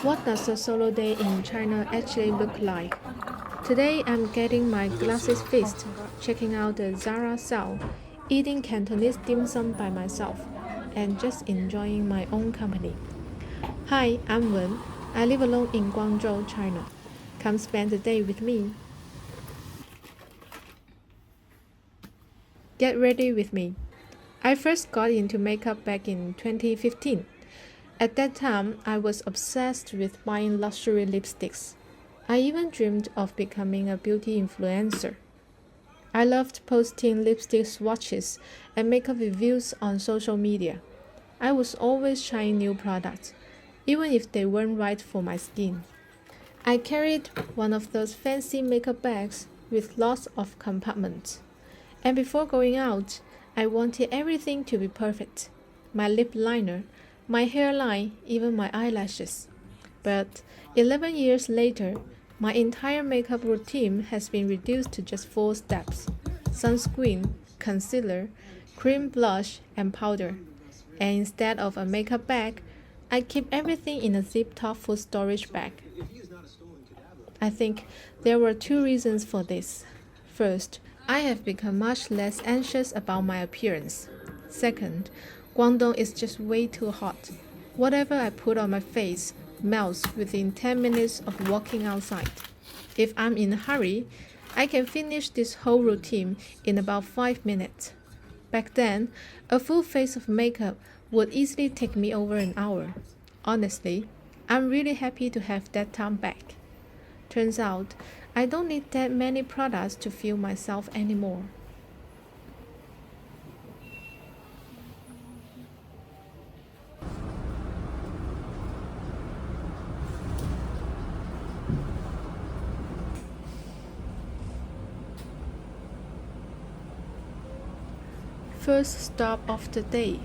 What does a solo day in China actually look like? Today I'm getting my glasses fixed, checking out the Zara sale, eating Cantonese dim sum by myself, and just enjoying my own company. Hi, I'm Wen. I live alone in Guangzhou, China. Come spend the day with me. Get ready with me. I first got into makeup back in 2015. At that time, I was obsessed with buying luxury lipsticks. I even dreamed of becoming a beauty influencer. I loved posting lipstick swatches and makeup reviews on social media. I was always trying new products, even if they weren't right for my skin. I carried one of those fancy makeup bags with lots of compartments. And before going out, I wanted everything to be perfect. My lip liner, my hairline, even my eyelashes. But 11 years later, my entire makeup routine has been reduced to just 4 steps: sunscreen, concealer, cream blush, and powder. And instead of a makeup bag, I keep everything in a zip-top food storage bag. I think there were 2 reasons for this. First, I have become much less anxious about my appearance. Second, Guangdong is just way too hot. Whatever I put on my face melts within 10 minutes of walking outside. If I'm in a hurry, I can finish this whole routine in about 5 minutes. Back then, a full face of makeup would easily take me over an hour. Honestly, I'm really happy to have that time back. Turns out, I don't need that many products to feel myself anymore. First stop of the day.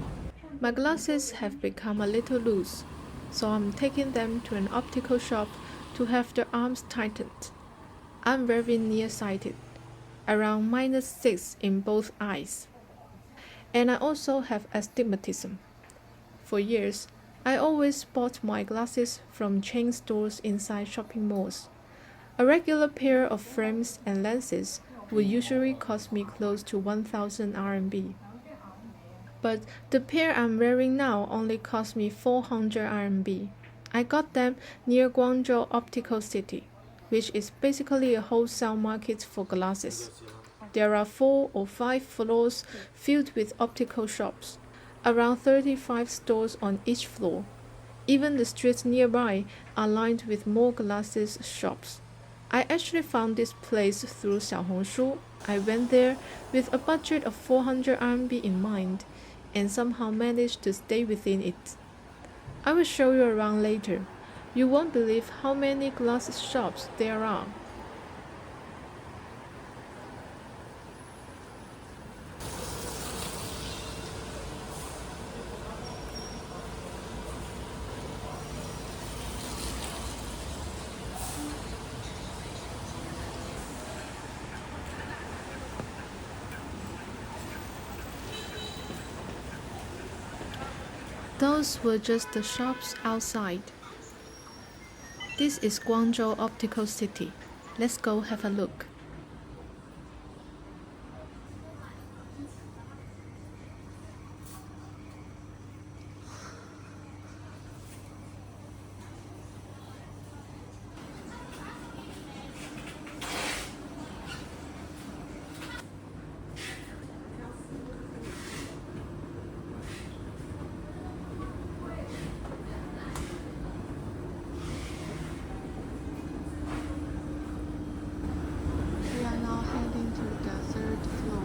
My glasses have become a little loose, so I'm taking them to an optical shop to have their arms tightened. I'm very nearsighted, around -6 in both eyes. And I also have astigmatism. For years, I always bought my glasses from chain stores inside shopping malls. A regular pair of frames and lenses would usually cost me close to 1000 RMB. But the pair I'm wearing now only cost me 400 RMB. I got them near Guangzhou Optical City, which is basically a wholesale market for glasses. There are 4 or 5 floors filled with optical shops, around 35 stores on each floor. Even the streets nearby are lined with more glasses shops. I actually found this place through Xiaohongshu. I went there with a budget of 400 RMB in mind and somehow managed to stay within it. I will show you around later. You won't believe how many glasses shops there are. Those were just the shops outside. This is Guangzhou Optical City. Let's go have a look. We are now heading to the 3rd floor.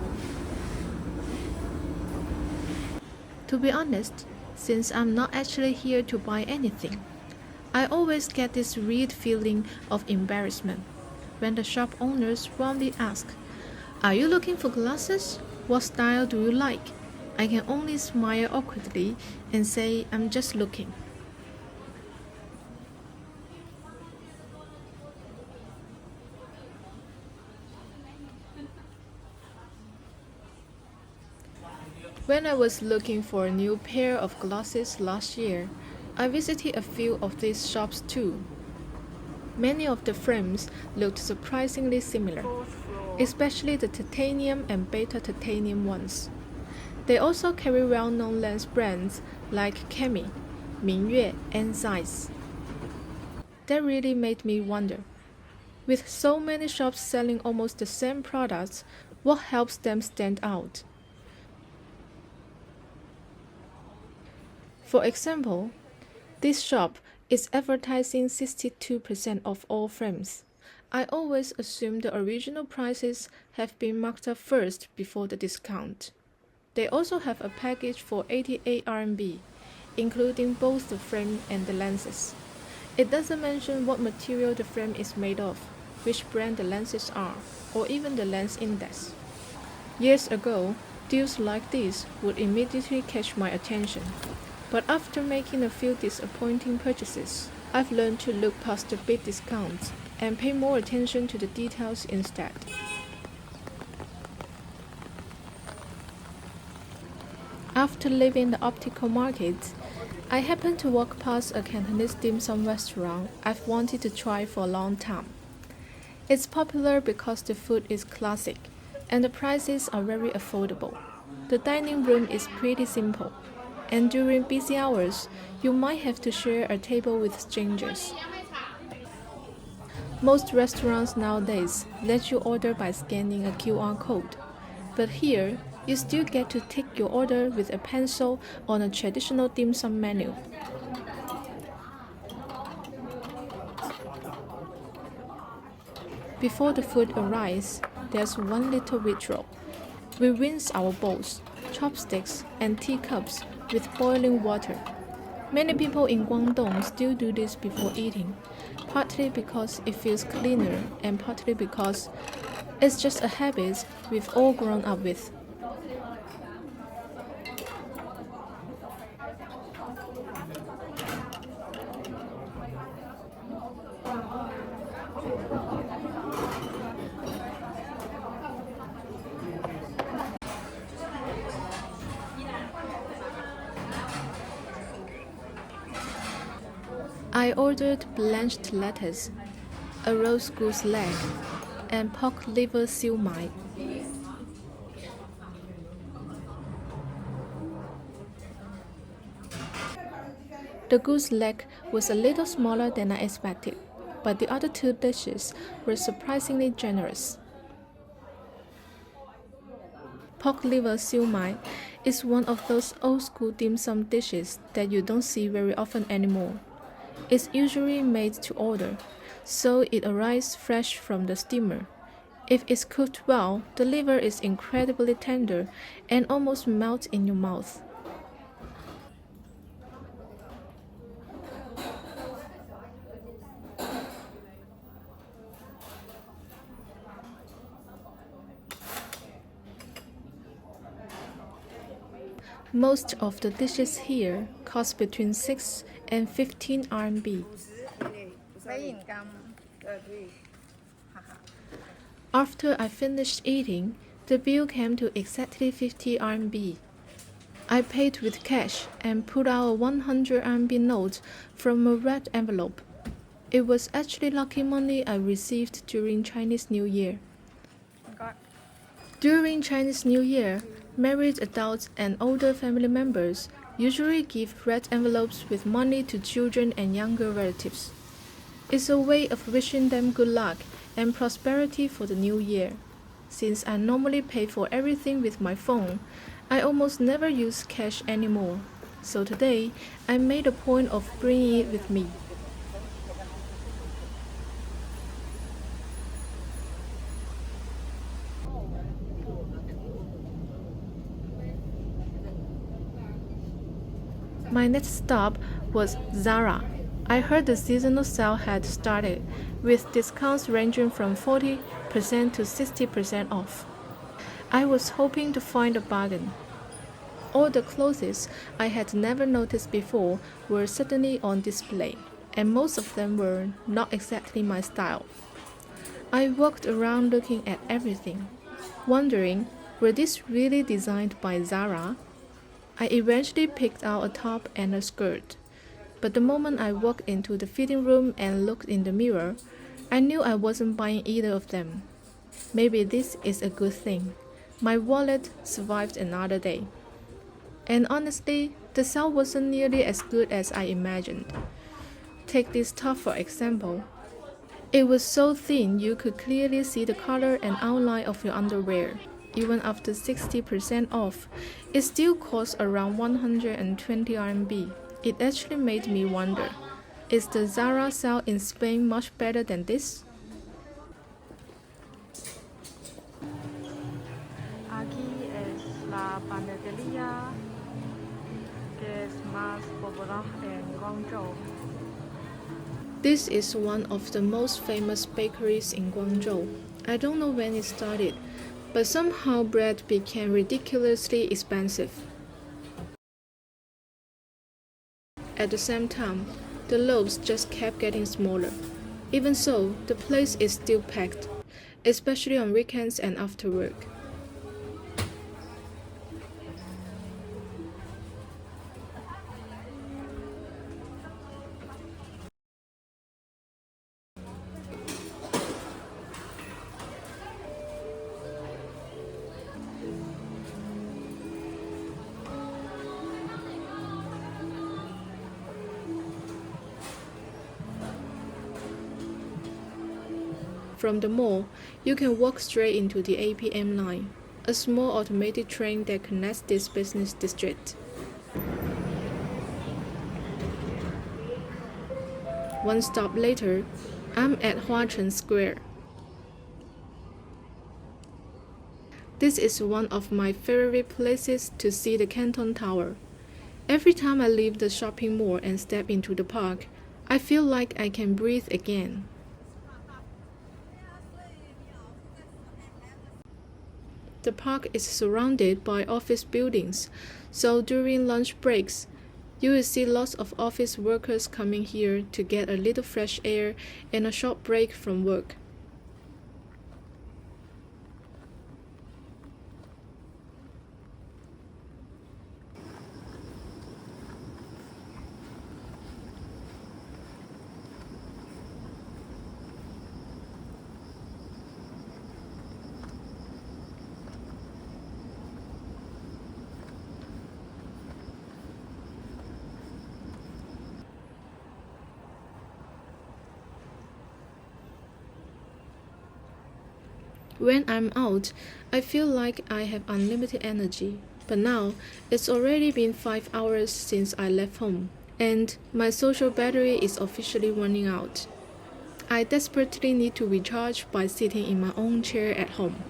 To be honest, since I'm not actually here to buy anything, I always get this weird feeling of embarrassment when the shop owners roundly ask, "Are you looking for glasses? What style do you like?" I can only smile awkwardly and say I'm just looking. When I was looking for a new pair of glasses last year, I visited a few of these shops too. Many of the frames looked surprisingly similar, especially the titanium and beta titanium ones. They also carry well-known lens brands like Kemi, Mingyue, and Zeiss. That really made me wonder. With so many shops selling almost the same products, what helps them stand out? For example, this shop is advertising 62% off all frames. I always assume the original prices have been marked up first before the discount. They also have a package for 88 RMB, including both the frame and the lenses. It doesn't mention what material the frame is made of, which brand the lenses are, or even the lens index. Years ago, deals like these would immediately catch my attention. But after making a few disappointing purchases, I've learned to look past the big discounts and pay more attention to the details instead. After leaving the optical market, I happened to walk past a Cantonese dim sum restaurant I've wanted to try for a long time. It's popular because the food is classic and the prices are very affordable. The dining room is pretty simple, and during busy hours, you might have to share a table with strangers. Most restaurants nowadays let you order by scanning a QR code, but here, you still get to take your order with a pencil on a traditional dim sum menu. Before the food arrives, there's one little ritual. We rinse our bowls, chopsticks, and teacups with boiling water. Many people in Guangdong still do this before eating, partly because it feels cleaner and partly because it's just a habit we've all grown up with. I ordered blanched lettuce, a roast goose leg, and pork liver siu mai. The goose leg was a little smaller than I expected, but the other two dishes were surprisingly generous. Pork liver siu mai is one of those old-school dim sum dishes that you don't see very often anymore. It's usually made to order, so it arrives fresh from the steamer. If it's cooked well, the liver is incredibly tender and almost melts in your mouth. Most of the dishes here cost between 6 and 15 RMB. After I finished eating, the bill came to exactly 50 RMB. I paid with cash and pulled out a 100 RMB note from a red envelope. It was actually lucky money I received during Chinese New Year. During Chinese New Year, married adults and older family members usually give red envelopes with money to children and younger relatives. It's a way of wishing them good luck and prosperity for the new year. Since I normally pay for everything with my phone, I almost never use cash anymore. So today, I made a point of bringing it with me. My next stop was Zara. I heard the seasonal sale had started, with discounts ranging from 40% to 60% off. I was hoping to find a bargain. All the clothes I had never noticed before were suddenly on display, and most of them were not exactly my style. I walked around looking at everything, wondering, were these really designed by Zara? I eventually picked out a top and a skirt. But the moment I walked into the fitting room and looked in the mirror, I knew I wasn't buying either of them. Maybe this is a good thing. My wallet survived another day. And honestly, the sound wasn't nearly as good as I imagined. Take this top for example. It was so thin you could clearly see the color and outline of your underwear. Even after 60% off, it still cost around 120 RMB. It actually made me wonder, is the Zara sale in Spain much better than this? Aquí es la panadería que es más popular en Guangzhou. This is one of the most famous bakeries in Guangzhou. I don't know when it started, but somehow bread became ridiculously expensive. At the same time, the loaves just kept getting smaller. Even so, the place is still packed, especially on weekends and after work. From the mall, you can walk straight into the APM line, a small automated train that connects this business district. One stop later, I'm at Huacheng Square. This is one of my favorite places to see the Canton Tower. Every time I leave the shopping mall and step into the park, I feel like I can breathe again. The park is surrounded by office buildings, so during lunch breaks, you will see lots of office workers coming here to get a little fresh air and a short break from work. When I'm out, I feel like I have unlimited energy. But now, it's already been 5 hours since I left home, and my social battery is officially running out. I desperately need to recharge by sitting in my own chair at home.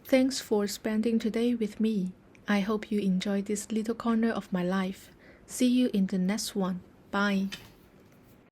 Thanks for spending today with me. I hope you enjoyed this little corner of my life. See you in the next one. Bye.